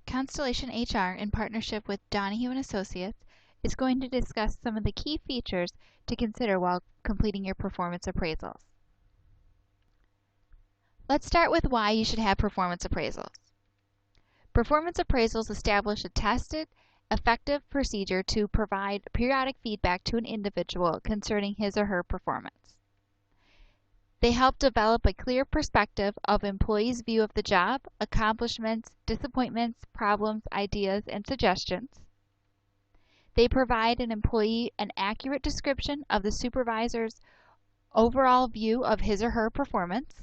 Constellation HR, in partnership with Donahue & Associates, is going to discuss some of the key features to consider while completing your performance appraisals. Let's start with why you should have performance appraisals. Performance appraisals establish a tested, effective procedure to provide periodic feedback to an individual concerning his or her performance. They help develop a clear perspective of employees' view of the job, accomplishments, disappointments, problems, ideas, and suggestions. They provide an employee an accurate description of the supervisor's overall view of his or her performance.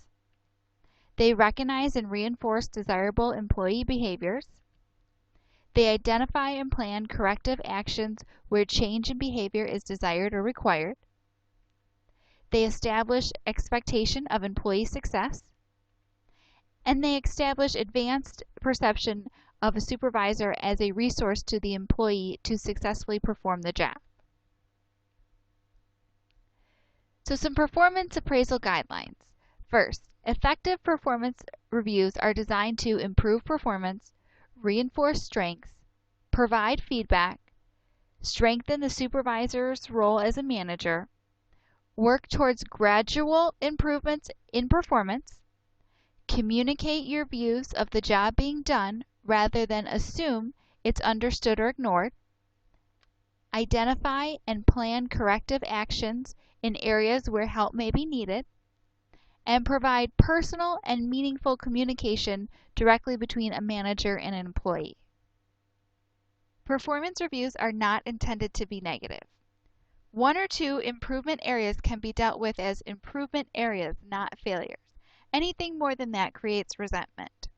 They recognize and reinforce desirable employee behaviors. They identify and plan corrective actions where change in behavior is desired or required. They establish expectation of employee success, and they establish advanced perception of a supervisor as a resource to the employee to successfully perform the job. So some performance appraisal guidelines. First, effective performance reviews are designed to improve performance, reinforce strengths, provide feedback, strengthen the supervisor's role as a manager, work towards gradual improvements in performance, communicate your views of the job being done rather than assume it's understood or ignored, identify and plan corrective actions in areas where help may be needed, and provide personal and meaningful communication directly between a manager and an employee. Performance reviews are not intended to be negative. One or two improvement areas can be dealt with as improvement areas, not failures. Anything more than that creates resentment.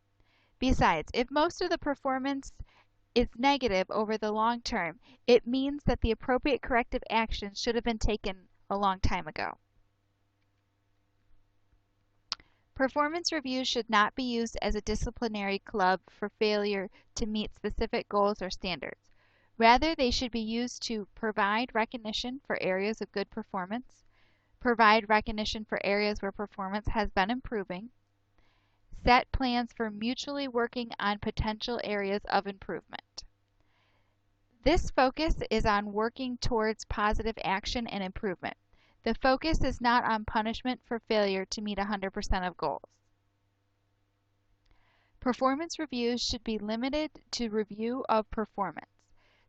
Besides, if most of the performance is negative over the long term, it means that the appropriate corrective action should have been taken a long time ago. Performance reviews should not be used as a disciplinary club for failure to meet specific goals or standards. Rather, they should be used to provide recognition for areas of good performance, provide recognition for areas where performance has been improving, set plans for mutually working on potential areas of improvement. This focus is on working towards positive action and improvement. The focus is not on punishment for failure to meet 100% of goals. Performance reviews should be limited to review of performance.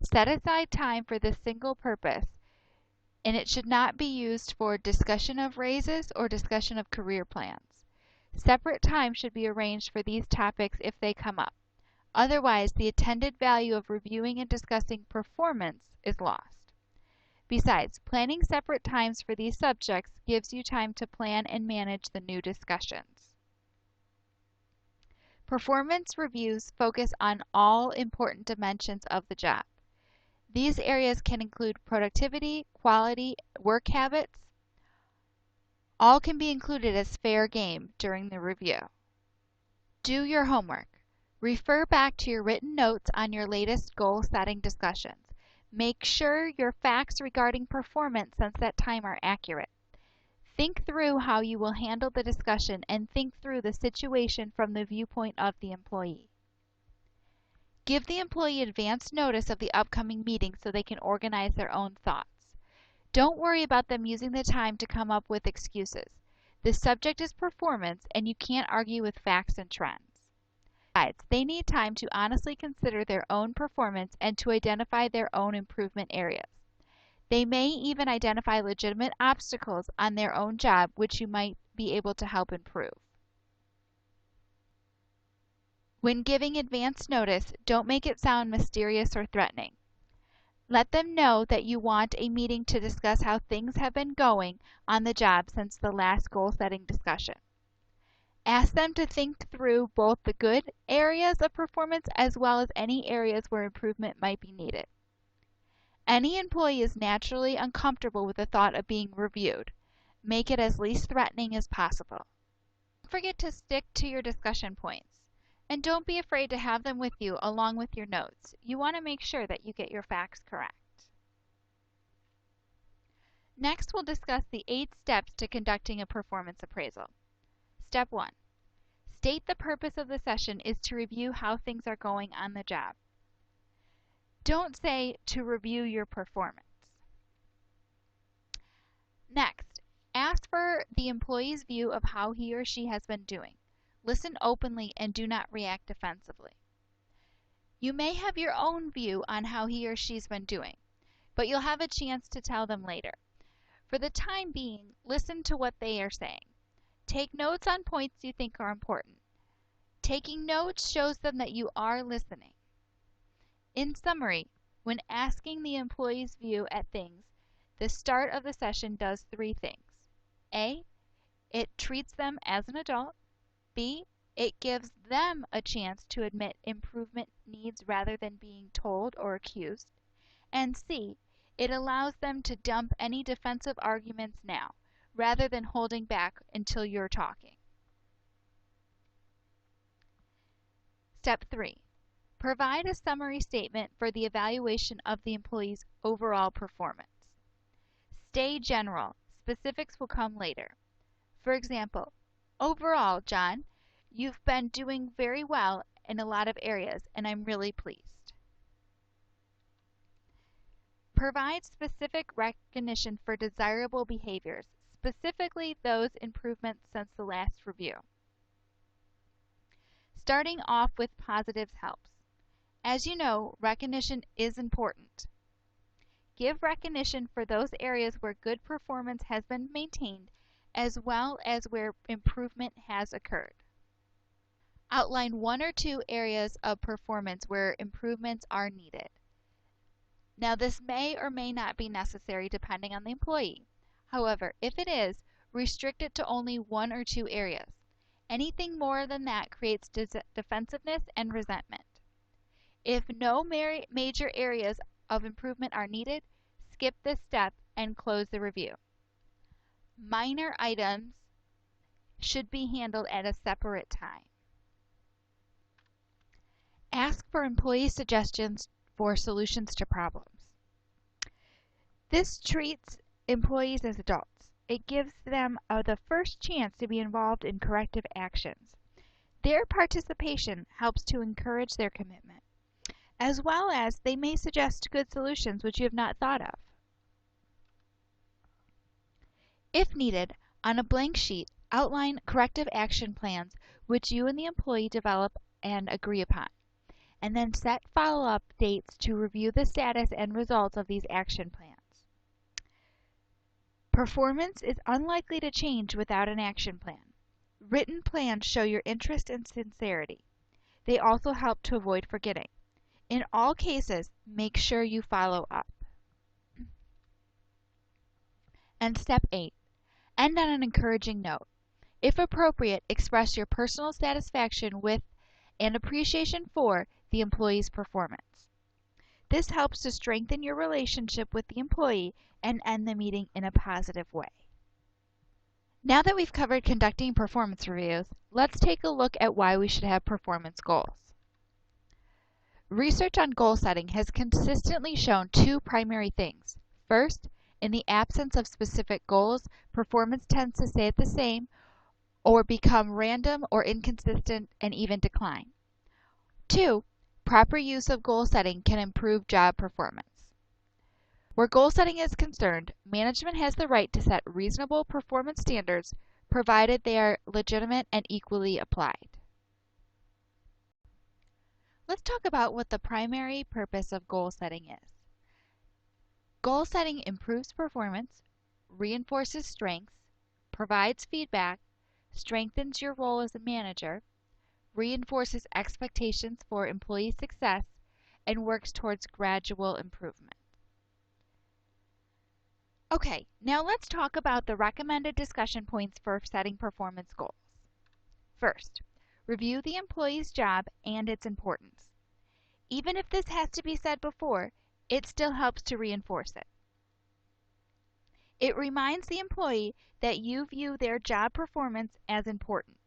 Set aside time for this single purpose, and it should not be used for discussion of raises or discussion of career plans. Separate time should be arranged for these topics if they come up. Otherwise, the intended value of reviewing and discussing performance is lost. Besides, planning separate times for these subjects gives you time to plan and manage the new discussions. Performance reviews focus on all important dimensions of the job. These areas can include productivity, quality, work habits. All can be included as fair game during the review. Do your homework. Refer back to your written notes on your latest goal-setting discussions. Make sure your facts regarding performance since that time are accurate. Think through how you will handle the discussion and think through the situation from the viewpoint of the employee. Give the employee advance notice of the upcoming meeting so they can organize their own thoughts. Don't worry about them using the time to come up with excuses. The subject is performance, and you can't argue with facts and trends. Besides, they need time to honestly consider their own performance and to identify their own improvement areas. They may even identify legitimate obstacles on their own job which you might be able to help improve. When giving advance notice, don't make it sound mysterious or threatening. Let them know that you want a meeting to discuss how things have been going on the job since the last goal-setting discussion. Ask them to think through both the good areas of performance as well as any areas where improvement might be needed. Any employee is naturally uncomfortable with the thought of being reviewed. Make it as least threatening as possible. Don't forget to stick to your discussion points. And don't be afraid to have them with you along with your notes. You want to make sure that you get your facts correct. Next, we'll discuss the 8 steps to conducting a performance appraisal. Step 1. State the purpose of the session is to review how things are going on the job. Don't say to review your performance. Next, ask for the employee's view of how he or she has been doing. Listen openly and do not react defensively. You may have your own view on how he or she's been doing, but you'll have a chance to tell them later. For the time being, listen to what they are saying. Take notes on points you think are important. Taking notes shows them that you are listening. In summary, when asking the employee's view at things, the start of the session does three things. A, it treats them as an adult. B, it gives them a chance to admit improvement needs rather than being told or accused. And C, it allows them to dump any defensive arguments now, rather than holding back until you're talking. Step 3. Provide a summary statement for the evaluation of the employee's overall performance. Stay general. Specifics will come later. For example, overall, John, you've been doing very well in a lot of areas, and I'm really pleased. Provide specific recognition for desirable behaviors, specifically those improvements since the last review. Starting off with positives helps. As you know, recognition is important. Give recognition for those areas where good performance has been maintained, as well as where improvement has occurred. Outline one or two areas of performance where improvements are needed. Now, this may or may not be necessary depending on the employee. However, if it is, restrict it to only one or two areas. Anything more than that creates defensiveness and resentment. If no major areas of improvement are needed, skip this step and close the review. Minor items should be handled at a separate time. Ask for employee suggestions for solutions to problems. This treats employees as adults. It gives them the first chance to be involved in corrective actions. Their participation helps to encourage their commitment, as well as they may suggest good solutions which you have not thought of. If needed, on a blank sheet, outline corrective action plans which you and the employee develop and agree upon, and then set follow-up dates to review the status and results of these action plans. Performance is unlikely to change without an action plan. Written plans show your interest and sincerity. They also help to avoid forgetting. In all cases, make sure you follow up. And step 8. End on an encouraging note. If appropriate, express your personal satisfaction with and appreciation for the employee's performance. This helps to strengthen your relationship with the employee and end the meeting in a positive way. Now that we've covered conducting performance reviews, let's take a look at why we should have performance goals. Research on goal setting has consistently shown two primary things. First, in the absence of specific goals, performance tends to stay the same or become random or inconsistent and even decline. 2, proper use of goal setting can improve job performance. Where goal setting is concerned, management has the right to set reasonable performance standards provided they are legitimate and equally applied. Let's talk about what the primary purpose of goal setting is. Goal setting improves performance, reinforces strengths, provides feedback, strengthens your role as a manager, reinforces expectations for employee success, and works towards gradual improvement. Okay, now let's talk about the recommended discussion points for setting performance goals. First, review the employee's job and its importance. Even if this has to be said before, it still helps to reinforce it. It reminds the employee that you view their job performance as important.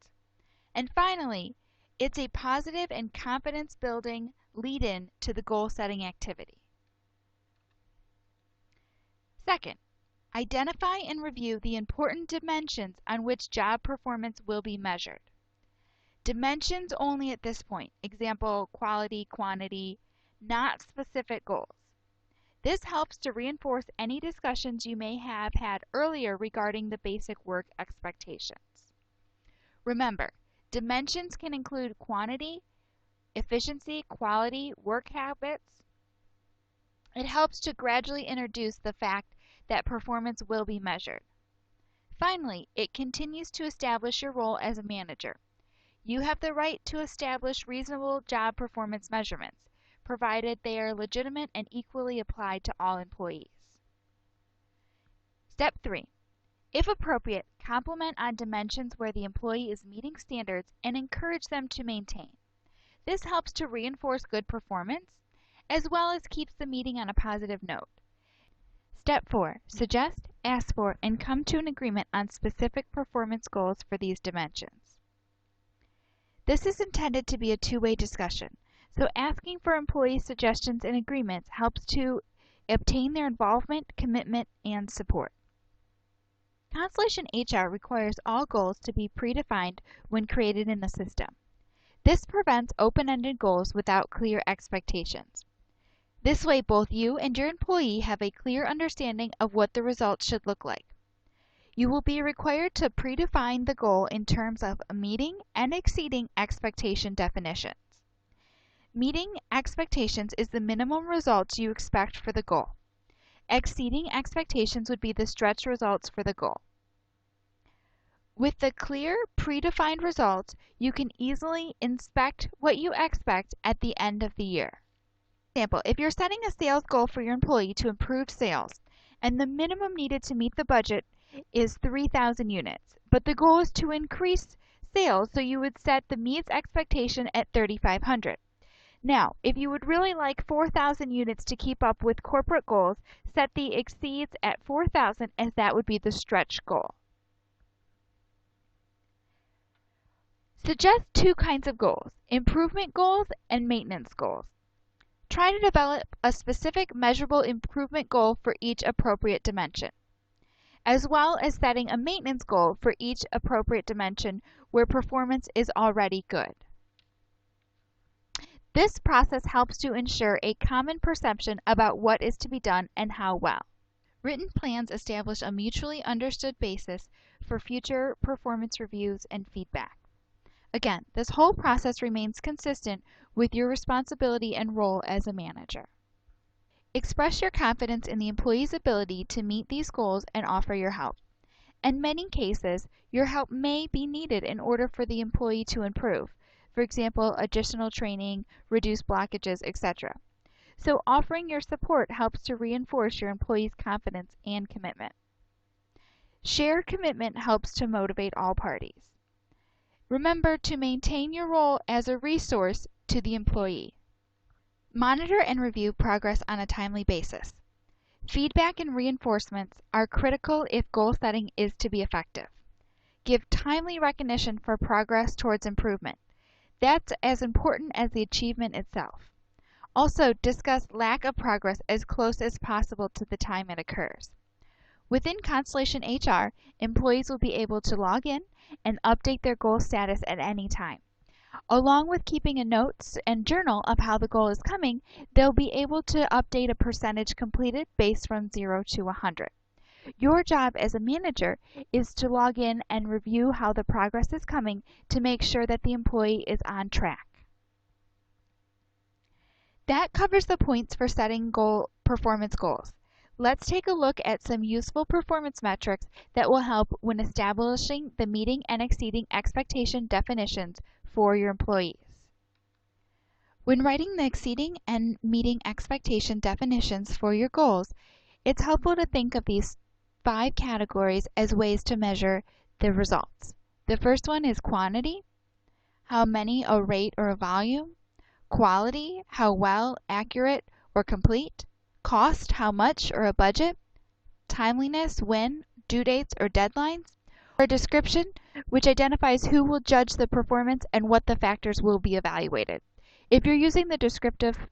And finally, it's a positive and confidence-building lead-in to the goal-setting activity. Second, identify and review the important dimensions on which job performance will be measured. Dimensions only at this point. Example, quality, quantity, not specific goals. This helps to reinforce any discussions you may have had earlier regarding the basic work expectations. Remember, dimensions can include quantity, efficiency, quality, work habits. It helps to gradually introduce the fact that performance will be measured. Finally, it continues to establish your role as a manager. You have the right to establish reasonable job performance measurements, provided they are legitimate and equally applied to all employees. Step 3. If appropriate, compliment on dimensions where the employee is meeting standards and encourage them to maintain. This helps to reinforce good performance, as well as keeps the meeting on a positive note. Step 4. Suggest, ask for, and come to an agreement on specific performance goals for these dimensions. This is intended to be a two-way discussion, so asking for employee suggestions and agreements helps to obtain their involvement, commitment, and support. Constellation HR requires all goals to be predefined when created in the system. This prevents open-ended goals without clear expectations. This way, both you and your employee have a clear understanding of what the results should look like. You will be required to predefine the goal in terms of meeting and exceeding expectation definitions. Meeting expectations is the minimum results you expect for the goal. Exceeding expectations would be the stretch results for the goal. With the clear, predefined results, you can easily inspect what you expect at the end of the year. For example, if you're setting a sales goal for your employee to improve sales, and the minimum needed to meet the budget is 3,000 units, but the goal is to increase sales, so you would set the meets expectation at 3,500. Now, if you would really like 4,000 units to keep up with corporate goals, set the exceeds at 4,000, as that would be the stretch goal. Suggest two kinds of goals: improvement goals and maintenance goals. Try to develop a specific measurable improvement goal for each appropriate dimension, as well as setting a maintenance goal for each appropriate dimension where performance is already good. This process helps to ensure a common perception about what is to be done and how well. Written plans establish a mutually understood basis for future performance reviews and feedback. Again, this whole process remains consistent with your responsibility and role as a manager. Express your confidence in the employee's ability to meet these goals and offer your help. In many cases, your help may be needed in order for the employee to improve. For example, additional training, reduced blockages, etc. So offering your support helps to reinforce your employee's confidence and commitment. Shared commitment helps to motivate all parties. Remember to maintain your role as a resource to the employee. Monitor and review progress on a timely basis. Feedback and reinforcements are critical if goal setting is to be effective. Give timely recognition for progress towards improvement. That's as important as the achievement itself. Also, discuss lack of progress as close as possible to the time it occurs. Within Constellation HR, employees will be able to log in and update their goal status at any time. Along with keeping a notes and journal of how the goal is coming, they'll be able to update a percentage completed based from 0 to 100. Your job as a manager is to log in and review how the progress is coming to make sure that the employee is on track. That covers the points for setting performance goals. Let's take a look at some useful performance metrics that will help when establishing the meeting and exceeding expectation definitions for your employees. When writing the exceeding and meeting expectation definitions for your goals, it's helpful to think of these 5 categories as ways to measure the results. The first one is quantity, how many, a rate or a volume; quality, how well, accurate, or complete; cost, how much, or a budget; timeliness, when, due dates, or deadlines; or a description, which identifies who will judge the performance and what the factors will be evaluated. If you're using the descriptive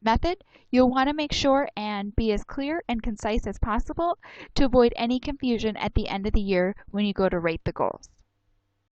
method, you'll want to make sure and be as clear and concise as possible to avoid any confusion at the end of the year when you go to rate the goals.